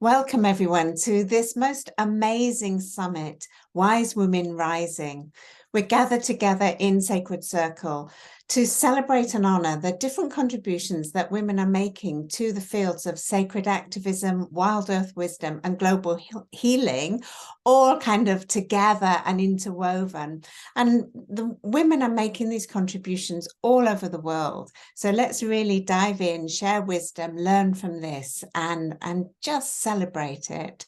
Welcome, everyone, to this most amazing summit, Wise Women Rising. We're gathered together in Sacred Circle to celebrate and honor the different contributions that women are making to the fields of sacred activism, wild earth wisdom, and global healing, all kind of together and interwoven. And the women are making these contributions all over the world. So let's really dive in, share wisdom, learn from this, and just celebrate it.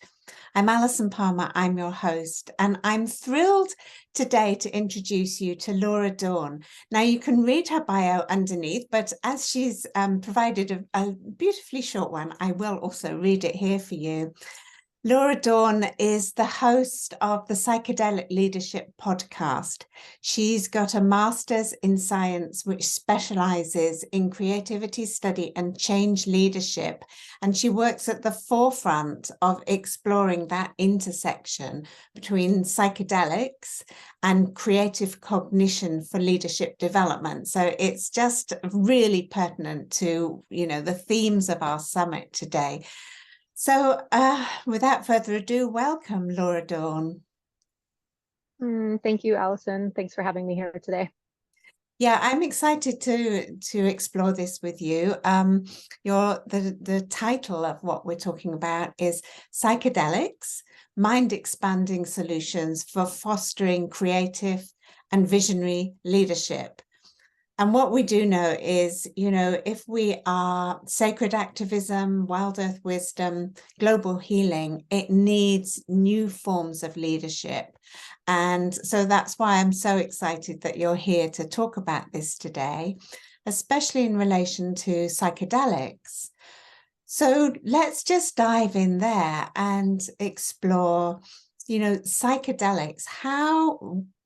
I'm Alison Palmer, I'm your host, and I'm thrilled today to introduce you to Laura Dawn. Now, you can read her bio underneath, but as she's provided a beautifully short one, I will also read it here for you. Laura Dawn is the host of the Psychedelic Leadership podcast. She's got a master's in science, which specializes in creativity study and change leadership. And she works at the forefront of exploring that intersection between psychedelics and creative cognition for leadership development. So it's just really pertinent to, the themes of our summit today. So without further ado, welcome, Laura Dawn. Thank you, Alison. Thanks for having me here today. Yeah, I'm excited to explore this with you. The title of what we're talking about is Psychedelics, Mind-Expanding Solutions for Fostering Creative and Visionary Leadership. And what we do know is, if we are sacred activism, wild earth wisdom, global healing, it needs new forms of leadership. And so that's why I'm so excited that you're here to talk about this today, especially in relation to psychedelics. So let's just dive in there and explore, psychedelics.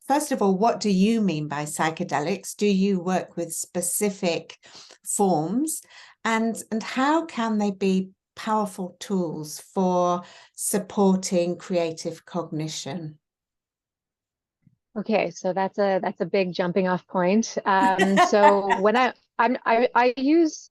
First of all, what do you mean by psychedelics? Do you work with specific forms? And how can they be powerful tools for supporting creative cognition? Okay, so that's a big jumping off point. So when I use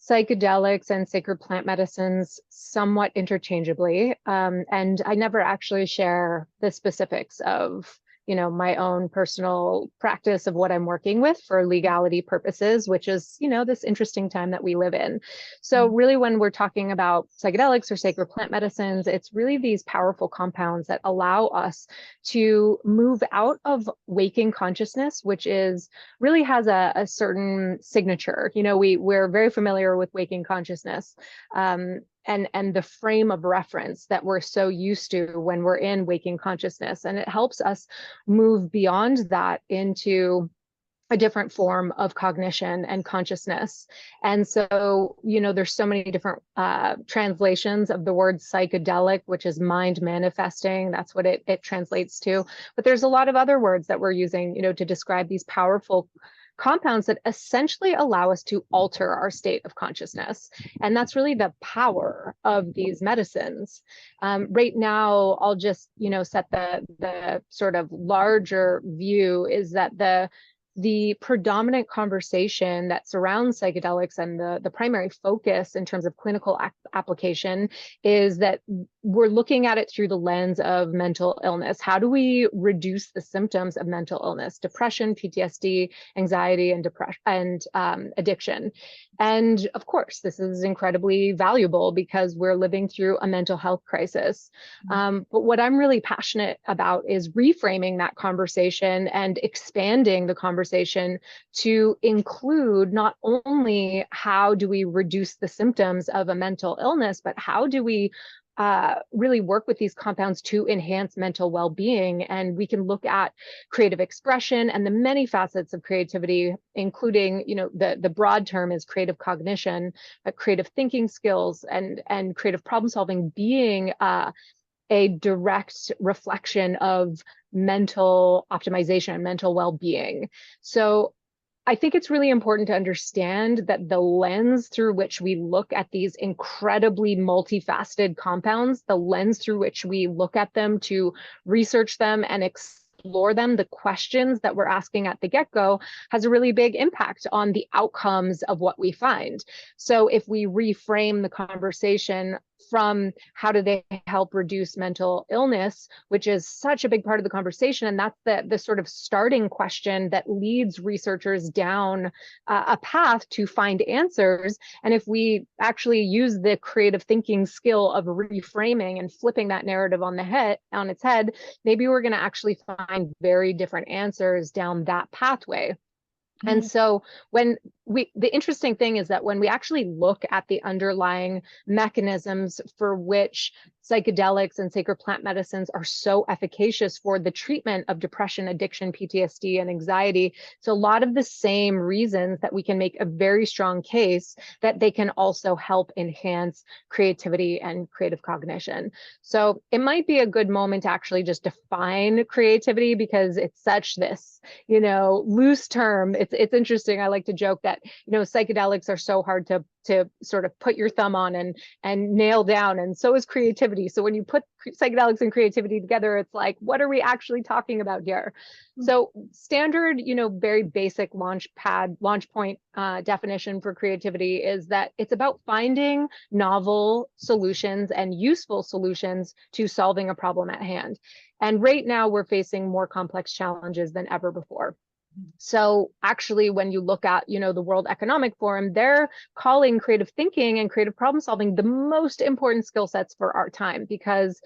psychedelics and sacred plant medicines somewhat interchangeably, and I never actually share the specifics of my own personal practice of what I'm working with for legality purposes, which is this interesting time that we live in. So really, when we're talking about psychedelics or sacred plant medicines, it's really these powerful compounds that allow us to move out of waking consciousness, which is really has a certain signature. We're very familiar with waking consciousness, and the frame of reference that we're so used to when we're in waking consciousness. And it helps us move beyond that into a different form of cognition and consciousness. And so, there's so many different translations of the word psychedelic, which is mind manifesting. That's what it translates to. But there's a lot of other words that we're using, to describe these powerful compounds that essentially allow us to alter our state of consciousness. And that's really the power of these medicines. Right now, I'll just, set the sort of larger view is that the predominant conversation that surrounds psychedelics and the primary focus in terms of clinical application is that we're looking at it through the lens of mental illness. How do we reduce the symptoms of mental illness, depression, PTSD, anxiety, and depression and addiction? And of course, this is incredibly valuable because we're living through a mental health crisis. But what I'm really passionate about is reframing that conversation and expanding the conversation to include not only how do we reduce the symptoms of a mental illness, but how do we really work with these compounds to enhance mental well-being. And we can look at creative expression and the many facets of creativity, including, the broad term is creative cognition, but creative thinking skills and creative problem solving being a direct reflection of mental optimization and mental well-being. So I think it's really important to understand that the lens through which we look at these incredibly multifaceted compounds, the lens through which we look at them to research them and explore them, the questions that we're asking at the get-go has a really big impact on the outcomes of what we find. So if we reframe the conversation from how do they help reduce mental illness, which is such a big part of the conversation. And that's the sort of starting question that leads researchers down a path to find answers. And if we actually use the creative thinking skill of reframing and flipping that narrative on its head, maybe we're going to actually find very different answers down that pathway. And so the interesting thing is that when we actually look at the underlying mechanisms for which psychedelics and sacred plant medicines are so efficacious for the treatment of depression, addiction, PTSD, and anxiety, so a lot of the same reasons that we can make a very strong case that they can also help enhance creativity and creative cognition. So it might be a good moment to actually just define creativity, because it's such this, loose term. It's interesting. I like to joke that, psychedelics are so hard to sort of put your thumb on and nail down, and so is creativity. So when you put psychedelics and creativity together, it's like, what are we actually talking about here? So standard, very basic launch point definition for creativity is that it's about finding novel solutions and useful solutions to solving a problem at hand. And right now we're facing more complex challenges than ever before. So actually, when you look at, the World Economic Forum, they're calling creative thinking and creative problem solving the most important skill sets for our time, because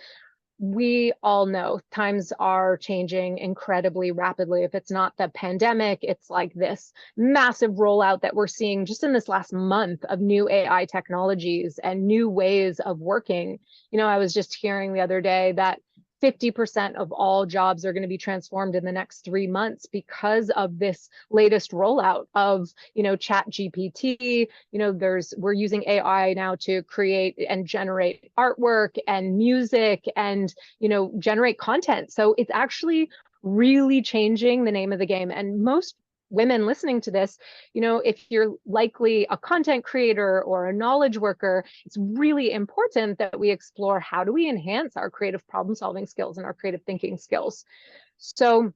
we all know times are changing incredibly rapidly. If it's not the pandemic, it's like this massive rollout that we're seeing just in this last month of new AI technologies and new ways of working. I was just hearing the other day that 50% of all jobs are going to be transformed in the next 3 months because of this latest rollout of, Chat GPT. We're using AI now to create and generate artwork and music and, generate content. So it's actually really changing the name of the game. And most women listening to this, if you're likely a content creator or a knowledge worker, it's really important that we explore how do we enhance our creative problem solving skills and our creative thinking skills. So,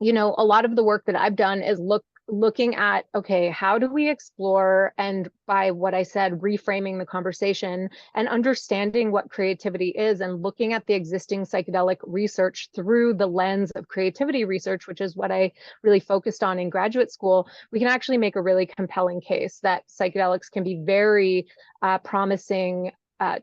a lot of the work that I've done is looking at, okay, how do we explore, and by what I said, reframing the conversation and understanding what creativity is, and looking at the existing psychedelic research through the lens of creativity research, which is what I really focused on in graduate school. We can actually make a really compelling case that psychedelics can be very promising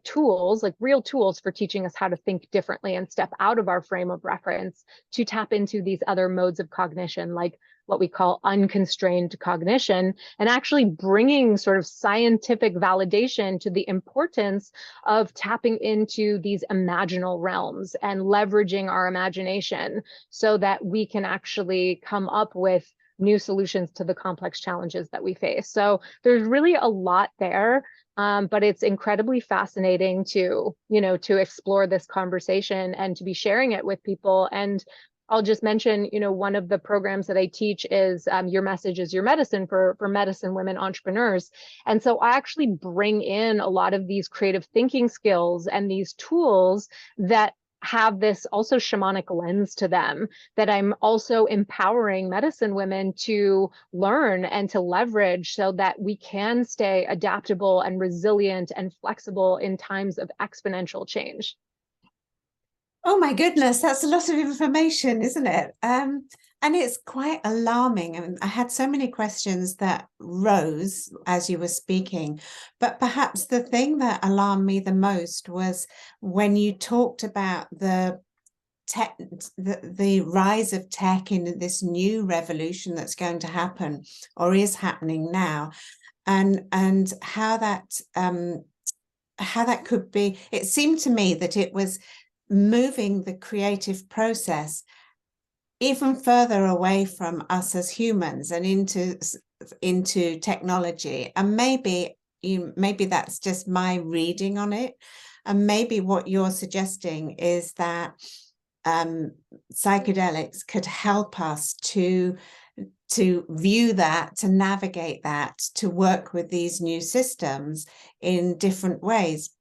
tools, like real tools for teaching us how to think differently and step out of our frame of reference to tap into these other modes of cognition, like what we call unconstrained cognition, and actually bringing sort of scientific validation to the importance of tapping into these imaginal realms and leveraging our imagination so that we can actually come up with new solutions to the complex challenges that we face. So there's really a lot there. But it's incredibly fascinating to explore this conversation and to be sharing it with people. And I'll just mention, one of the programs that I teach is Your Message is Your Medicine for medicine women entrepreneurs. And so I actually bring in a lot of these creative thinking skills and these tools that have this also shamanic lens to them, that I'm also empowering medicine women to learn and to leverage so that we can stay adaptable and resilient and flexible in times of exponential change. Oh my goodness, that's a lot of information, isn't it? And it's quite alarming. I mean, I had so many questions that rose as you were speaking, but perhaps the thing that alarmed me the most was when you talked about the rise of tech in this new revolution that's going to happen or is happening now, and how that could be. It seemed to me that it was moving the creative process even further away from us as humans and into technology. And maybe that's just my reading on it. And maybe what you're suggesting is that psychedelics could help us to view that, to navigate that, to work with these new systems in different ways.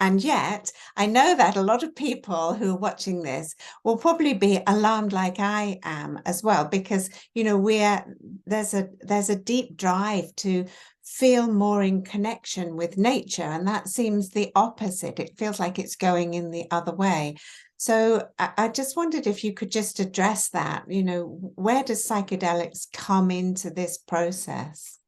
And yet, I know that a lot of people who are watching this will probably be alarmed like I am as well, because, there's a deep drive to feel more in connection with nature. And that seems the opposite. It feels like it's going in the other way. So I just wondered if you could just address that, you know, where does psychedelics come into this process?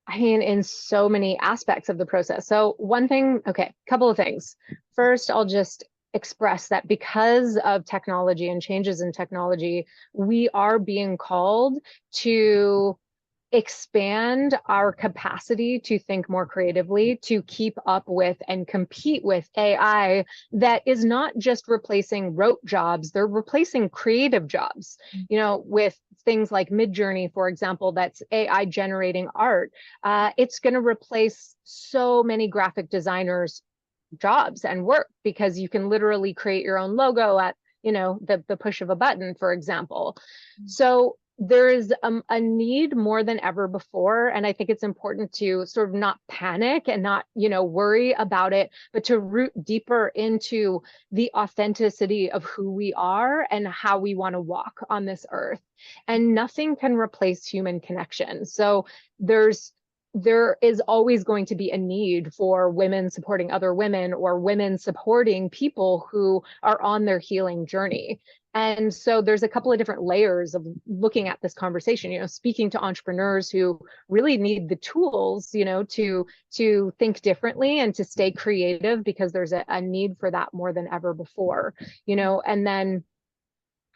I mean, in so many aspects of the process. So one thing, okay, couple of things. First, I'll just express that because of technology and changes in technology, we are being called to expand our capacity to think more creatively, to keep up with and compete with AI that is not just replacing rote jobs, they're replacing creative jobs. You know, with things like Midjourney, for example, that's AI generating art. It's going to replace so many graphic designers' jobs and work because you can literally create your own logo at, you know, the push of a button, for example. So there is a need more than ever before, and I think it's important to sort of not panic and not, you know, worry about it, but to root deeper into the authenticity of who we are and how we want to walk on this earth. And nothing can replace human connection. So there is always going to be a need for women supporting other women or women supporting people who are on their healing journey. And so there's a couple of different layers of looking at this conversation, you know, speaking to entrepreneurs who really need the tools, you know, to think differently and to stay creative because there's a need for that more than ever before, you know. And then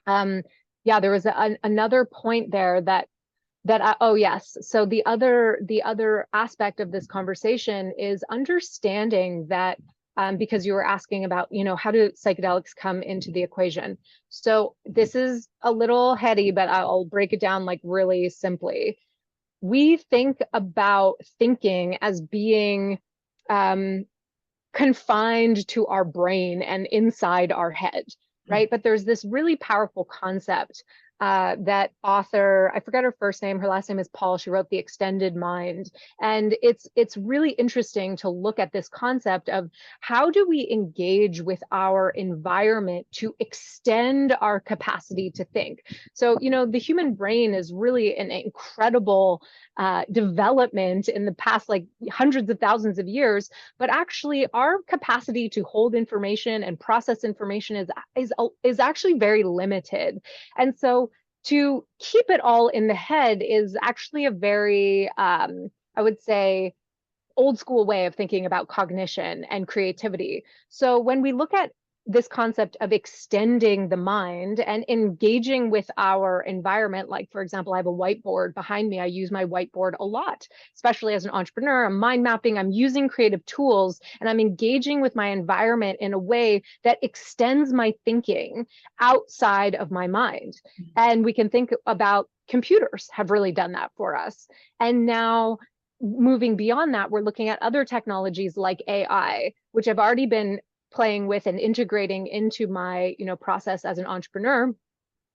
yeah, there was another point there oh yes, so the other aspect of this conversation is understanding that because you were asking about, you know, how do psychedelics come into the equation. So this is a little heady, but I'll break it down like really simply. We think about thinking as being confined to our brain and inside our head, right? But there's this really powerful concept that author, I forgot her first name, her last name is Paul. She wrote The Extended Mind. And it's really interesting to look at this concept of how do we engage with our environment to extend our capacity to think. So, you know, the human brain is really an incredible development in the past, like hundreds of thousands of years, but actually our capacity to hold information and process information is actually very limited. And so to keep it all in the head is actually a very, I would say, old school way of thinking about cognition and creativity. So when we look at this concept of extending the mind and engaging with our environment, like, for example, I have a whiteboard behind me. I use my whiteboard a lot, especially as an entrepreneur. I'm mind mapping, I'm using creative tools, and I'm engaging with my environment in a way that extends my thinking outside of my mind. And we can think about computers have really done that for us. And now moving beyond that, we're looking at other technologies like AI, which I've already been playing with and integrating into my, you know, process as an entrepreneur.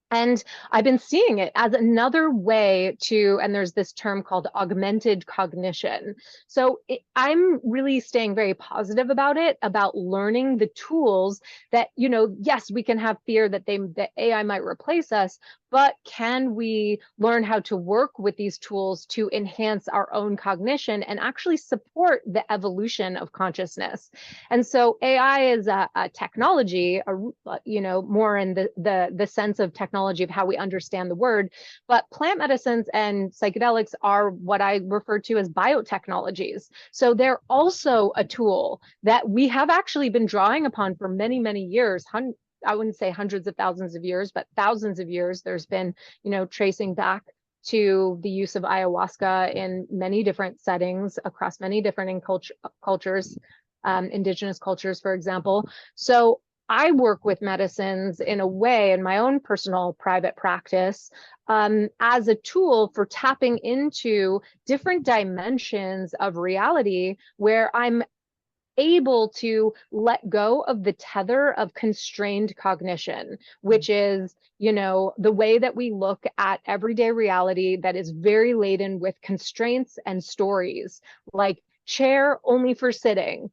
And I've been seeing it as another way to, and there's this term called augmented cognition. So I'm really staying very positive about it, about learning the tools that, you know, yes, we can have fear that AI might replace us, but can we learn how to work with these tools to enhance our own cognition and actually support the evolution of consciousness? And so AI is a technology, you know, more in the sense of technology of how we understand the word, but plant medicines and psychedelics are what I refer to as biotechnologies. So they're also a tool that we have actually been drawing upon for many, many years. I wouldn't say hundreds of thousands of years, but thousands of years. There's been, you know, tracing back to the use of ayahuasca in many different settings across many different cultures, indigenous cultures, for example. So I work with medicines in a way in my own personal private practice as a tool for tapping into different dimensions of reality where I'm able to let go of the tether of constrained cognition, which is, you know, the way that we look at everyday reality that is very laden with constraints and stories, like chair only for sitting,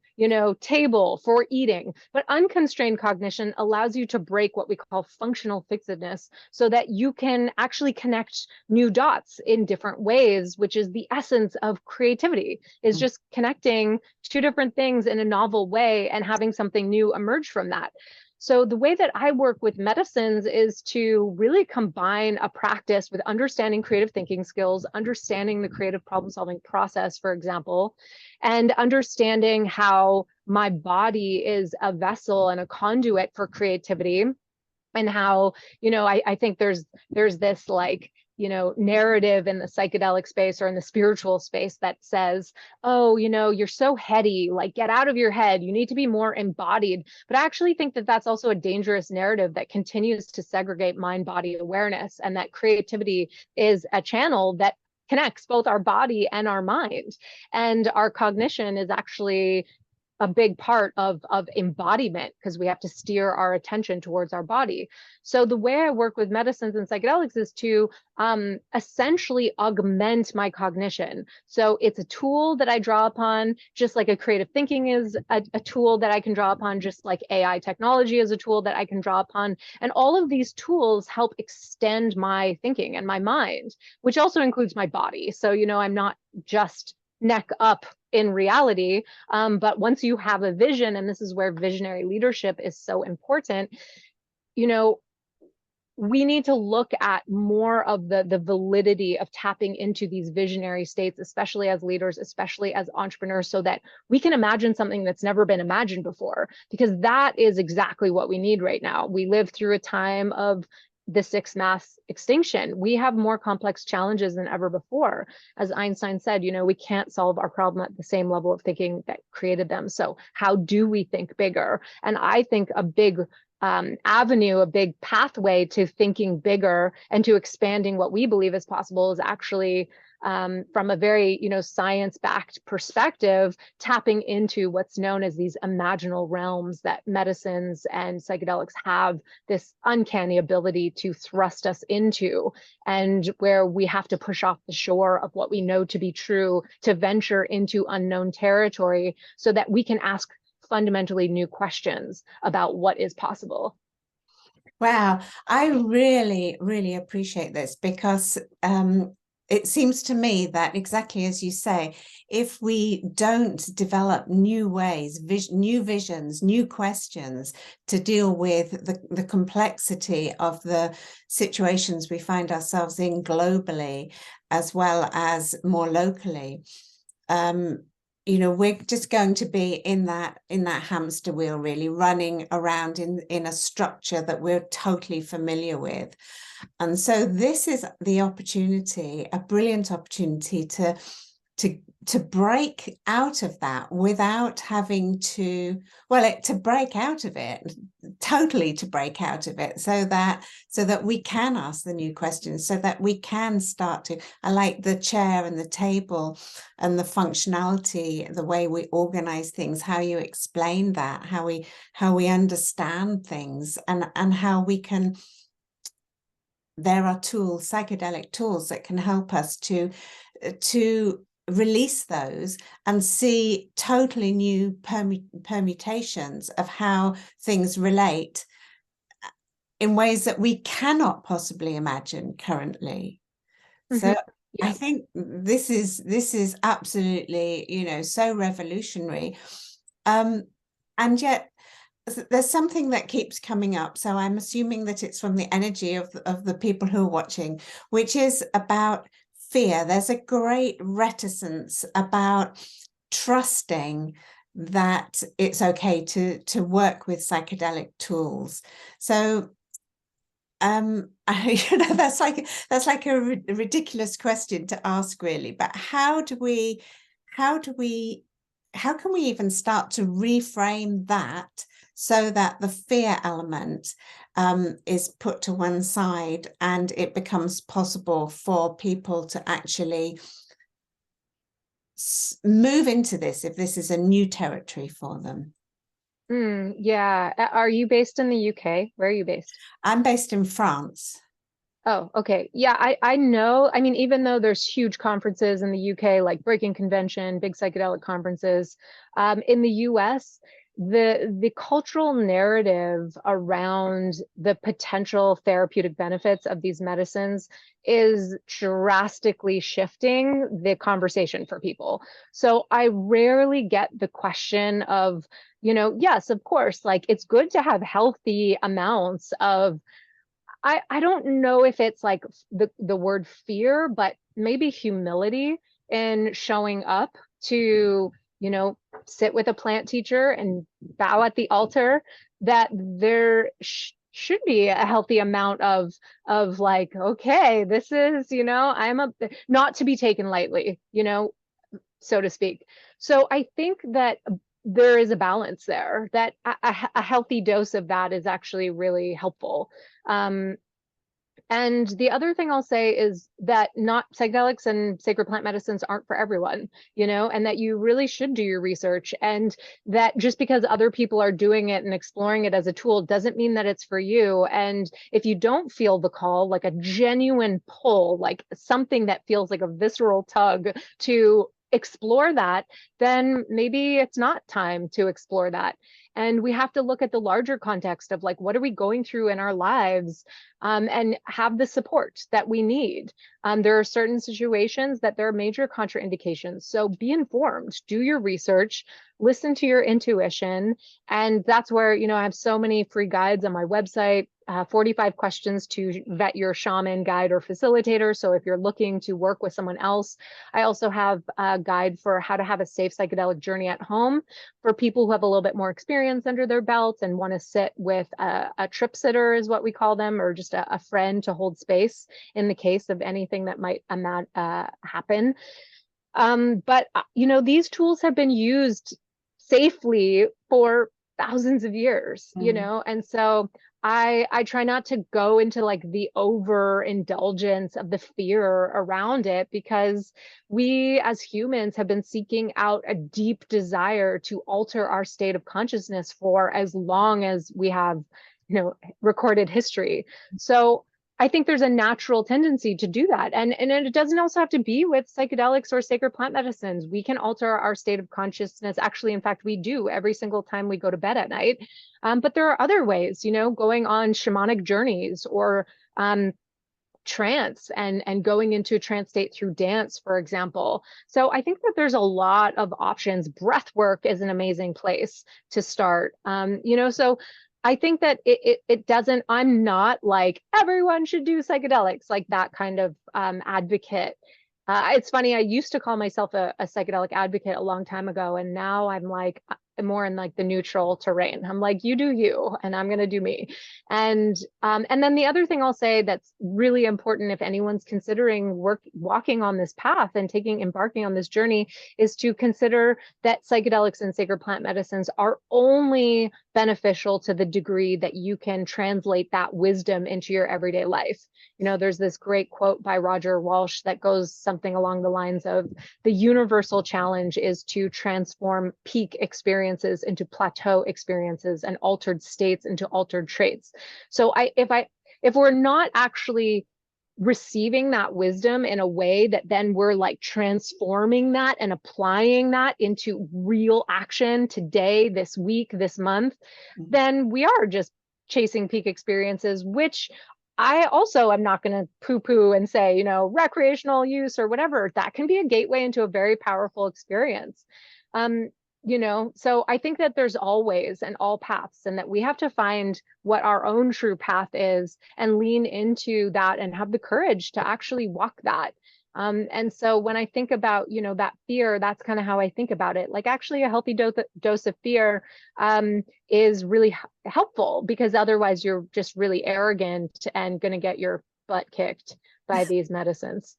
table for eating. But unconstrained cognition allows you to break what we call functional fixedness so that you can actually connect new dots in different ways, which is the essence of creativity, is just connecting two different things in a novel way and having something new emerge from that. So the way that I work with medicines is to really combine a practice with understanding creative thinking skills, understanding the creative problem solving process, for example, and understanding how my body is a vessel and a conduit for creativity, and how, I think there's this like, narrative in the psychedelic space or in the spiritual space that says, oh, you're so heady, like get out of your head, you need to be more embodied. But I actually think that that's also a dangerous narrative that continues to segregate mind body awareness, and that creativity is a channel that connects both our body and our mind. And our cognition is actually a big part of embodiment, because we have to steer our attention towards our body. So the way I work with medicines and psychedelics is to essentially augment my cognition. So it's a tool that I draw upon, just like a creative thinking is a tool that I can draw upon, just like AI technology is a tool that I can draw upon. And all of these tools help extend my thinking and my mind, which also includes my body. So, I'm not just neck up in reality. But once you have a vision, and this is where visionary leadership is so important, we need to look at more of the validity of tapping into these visionary states, especially as leaders, especially as entrepreneurs, so that we can imagine something that's never been imagined before, because that is exactly what we need right now. We live through a time of the sixth mass extinction. We have more complex challenges than ever before. As Einstein said, we can't solve our problem at the same level of thinking that created them. So how do we think bigger? And I think a big avenue, a big pathway to thinking bigger and to expanding what we believe is possible is actually from a very, science-backed perspective, tapping into what's known as these imaginal realms that medicines and psychedelics have this uncanny ability to thrust us into, and where we have to push off the shore of what we know to be true to venture into unknown territory so that we can ask fundamentally new questions about what is possible. Wow, I really, really appreciate this, because it seems to me that, exactly as you say, if we don't develop new ways, new visions, new questions to deal with the complexity of the situations we find ourselves in globally, as well as more locally, we're just going to be in that hamster wheel, really running around in a structure that we're totally familiar with. And so this is the opportunity, a brilliant opportunity to break out of that without having to, to break out of it, totally to break out of it, so that we can ask the new questions, so that we can start to, I like the chair and the table and the functionality, the way we organize things, how you explain that, how we understand things, and how we can, there are tools, psychedelic tools, that can help us to release those and see totally new permutations of how things relate in ways that we cannot possibly imagine currently. So Yeah. I think this is absolutely, so revolutionary. And yet there's something that keeps coming up. So I'm assuming that it's from the energy of the people who are watching, which is about fear. There's a great reticence about trusting that it's okay to work with psychedelic tools. So that's like a ridiculous question to ask, really, but how can we even start to reframe that so that the fear element is put to one side, and it becomes possible for people to actually move into this, if this is a new territory for them? Yeah. Are you based in the UK? Where are you based? I'm based in France. Oh, okay. Yeah, I know. I mean, even though there's huge conferences in the UK, like Breaking Convention, big psychedelic conferences, in the US, the cultural narrative around the potential therapeutic benefits of these medicines is drastically shifting the conversation for people. So I rarely get the question of, yes, of course, like it's good to have healthy amounts of I don't know if it's like the word fear, but maybe humility in showing up to, sit with a plant teacher and bow at the altar, that there should be a healthy amount of like, okay, this is, I'm a not to be taken lightly, so to speak. So I think that there is a balance there, that a healthy dose of that is actually really helpful. Um, and the other thing I'll say is that not psychedelics and sacred plant medicines aren't for everyone, and that you really should do your research. And that just because other people are doing it and exploring it as a tool doesn't mean that it's for you. And if you don't feel the call, like a genuine pull, like something that feels like a visceral tug to explore that, then maybe it's not time to explore that. And we have to look at the larger context of like, what are we going through in our lives, and have the support that we need. There are certain situations that there are major contraindications. So be informed, do your research, listen to your intuition. And that's where, I have so many free guides on my website, 45 questions to vet your shaman, guide, or facilitator. So if you're looking to work with someone else, I also have a guide for how to have a safe psychedelic journey at home for people who have a little bit more experience under their belt and want to sit with a trip sitter, is what we call them, or just a friend to hold space in the case of anything that might happen. But these tools have been used safely for thousands of years, and so I try not to go into like the overindulgence of the fear around it, because we as humans have been seeking out a deep desire to alter our state of consciousness for as long as we have, recorded history. So I think there's a natural tendency to do that. And it doesn't also have to be with psychedelics or sacred plant medicines. We can alter our state of consciousness. Actually, in fact, we do every single time we go to bed at night. But there are other ways, going on shamanic journeys, or trance, and going into a trance state through dance, for example. So I think that there's a lot of options. Breath work is an amazing place to start. So I think that it doesn't, I'm not like everyone should do psychedelics, like that kind of advocate. It's funny, I used to call myself a psychedelic advocate a long time ago, and now I'm like more in like the neutral terrain. I'm like, you do you, and I'm gonna do me. And then the other thing I'll say that's really important, if anyone's considering walking on this path and embarking on this journey, is to consider that psychedelics and sacred plant medicines are only beneficial to the degree that you can translate that wisdom into your everyday life. There's this great quote by Roger Walsh that goes something along the lines of, the universal challenge is to transform peak experiences into plateau experiences, and altered states into altered traits. So if we're not actually receiving that wisdom in a way that then we're like transforming that and applying that into real action today, this week, this month, then we are just chasing peak experiences, which I also am not going to poo-poo and say, recreational use or whatever. That can be a gateway into a very powerful experience. So I think that there's always and all paths, and that we have to find what our own true path is and lean into that and have the courage to actually walk that. And so when I think about, that fear, that's kind of how I think about it. Like, actually a healthy dose of fear is really helpful, because otherwise you're just really arrogant and going to get your butt kicked by these medicines.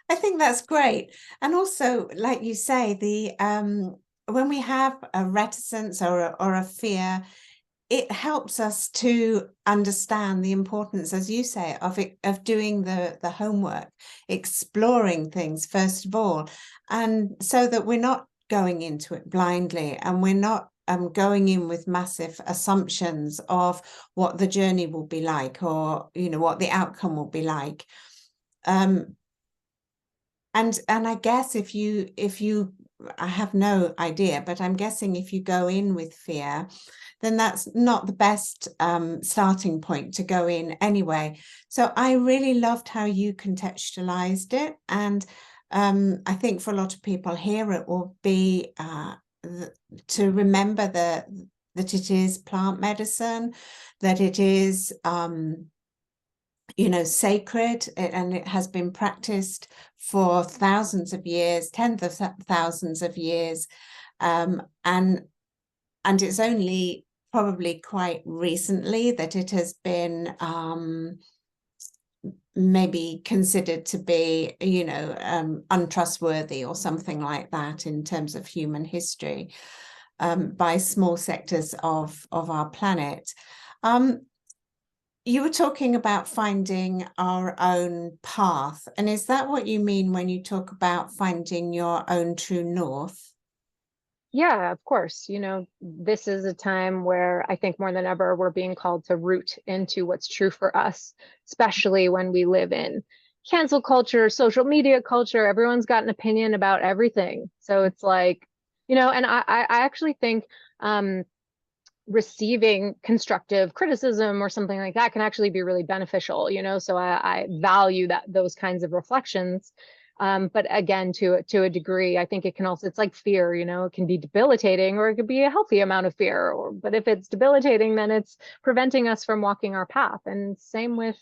I think that's great. And also, like you say, when we have a reticence or a fear, it helps us to understand the importance, as you say, of doing the homework, exploring things first of all, and so that we're not going into it blindly, and we're not going in with massive assumptions of what the journey will be like, or what the outcome will be like. And I guess if you I have no idea, but I'm guessing if you go in with fear, then that's not the best starting point to go in anyway. So I really loved how you contextualized it. And I think for a lot of people here, it will be to remember that it is plant medicine, that it is sacred, and it has been practiced for thousands of years, tens of thousands of years, and it's only probably quite recently that it has been maybe considered to be untrustworthy or something like that in terms of human history, by small sectors of our planet. You were talking about finding our own path. And is that what you mean when you talk about finding your own true north? Yeah, of course. This is a time where I think more than ever, we're being called to root into what's true for us, especially when we live in cancel culture, social media culture. Everyone's got an opinion about everything. So it's like, and I actually think receiving constructive criticism or something like that can actually be really beneficial, so I value those kinds of reflections. But again, to a degree, I think it can also, it's like fear, it can be debilitating, or it could be a healthy amount of fear, but if it's debilitating, then it's preventing us from walking our path. And same with,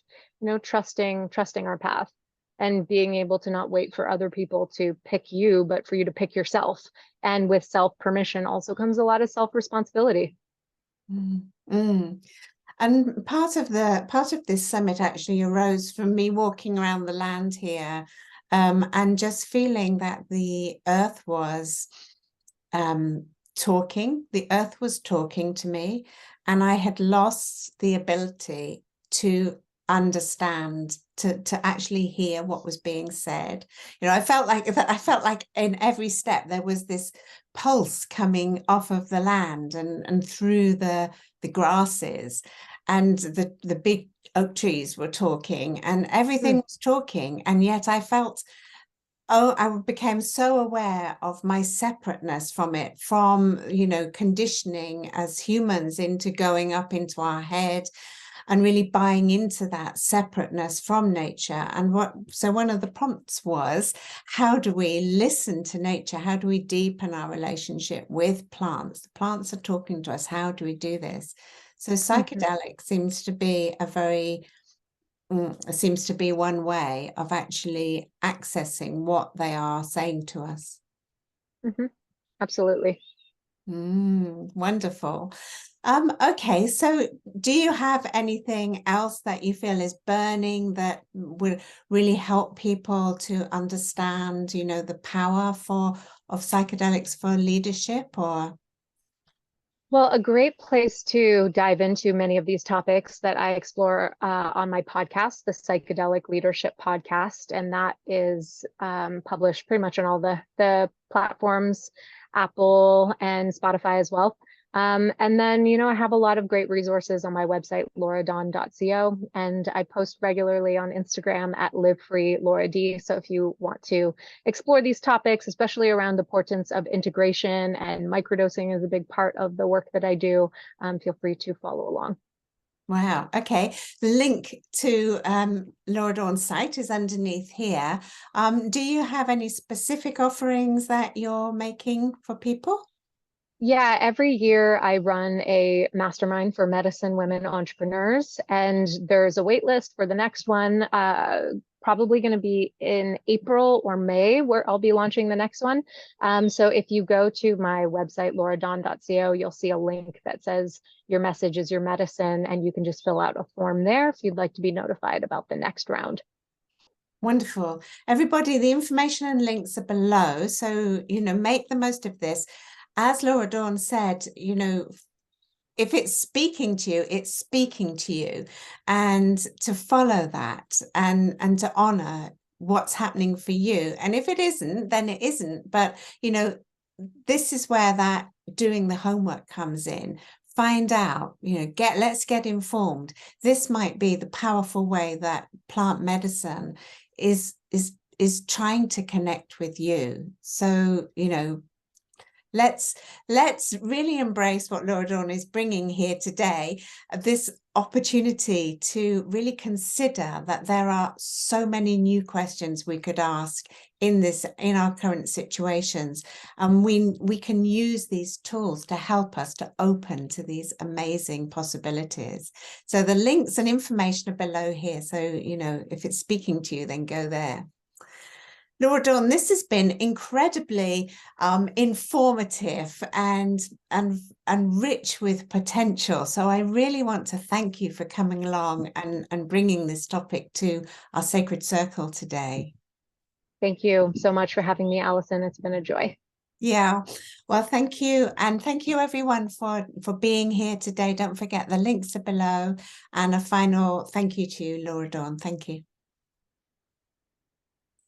trusting our path, and being able to not wait for other people to pick you, but for you to pick yourself. And with self-permission also comes a lot of self-responsibility. Mm. And part of this summit actually arose from me walking around the land here, and just feeling that the earth was talking. The earth was talking to me, and I had lost the ability to understand, to actually hear what was being said. I felt like in every step there was this pulse coming off of the land and through the grasses, and the big oak trees were talking, and everything was talking, and yet I felt, I became so aware of my separateness from it, from conditioning as humans into going up into our head and really buying into that separateness from nature. And so one of the prompts was, how do we listen to nature? How do we deepen our relationship with plants? The plants are talking to us. How do we do this? So psychedelic seems to be seems to be one way of actually accessing what they are saying to us. Absolutely. Wonderful. Okay, so do you have anything else that you feel is burning that would really help people to understand, the power of psychedelics for leadership? Or Well, a great place to dive into many of these topics that I explore on my podcast, the Psychedelic Leadership Podcast, and that is published pretty much on all the platforms, Apple and Spotify as well. And then, I have a lot of great resources on my website, lauradawn.co, and I post regularly on Instagram at livefreelaurad. So if you want to explore these topics, especially around the importance of integration, and microdosing is a big part of the work that I do, feel free to follow along. Wow. Okay. The link to Laura Dawn's site is underneath here. Do you have any specific offerings that you're making for people? Yeah, every year I run a mastermind for medicine women entrepreneurs, and there's a wait list for the next one. Probably going to be in April or May, where I'll be launching the next one. So if you go to my website, lauradawn.co, you'll see a link that says your message is your medicine, and you can just fill out a form there if you'd like to be notified about the next round. Wonderful. Everybody, the information and links are below. So, make the most of this. As Laura Dawn said, if it's speaking to you, it's speaking to you, and to follow that and to honor what's happening for you. And if it isn't, then it isn't. But, this is where that doing the homework comes in. Find out, let's get informed. This might be the powerful way that plant medicine is trying to connect with you. So, let's really embrace what Laura Dawn is bringing here today, this opportunity to really consider that there are so many new questions we could ask in our current situations, and we can use these tools to help us to open to these amazing possibilities. So the links and information are below here, so if it's speaking to you, then go there. Laura Dawn, this has been incredibly informative and rich with potential. So I really want to thank you for coming along and bringing this topic to our Sacred Circle today. Thank you so much for having me, Alison. It's been a joy. Yeah, well, thank you. And thank you everyone for being here today. Don't forget the links are below. And a final thank you to you, Laura Dawn. Thank you.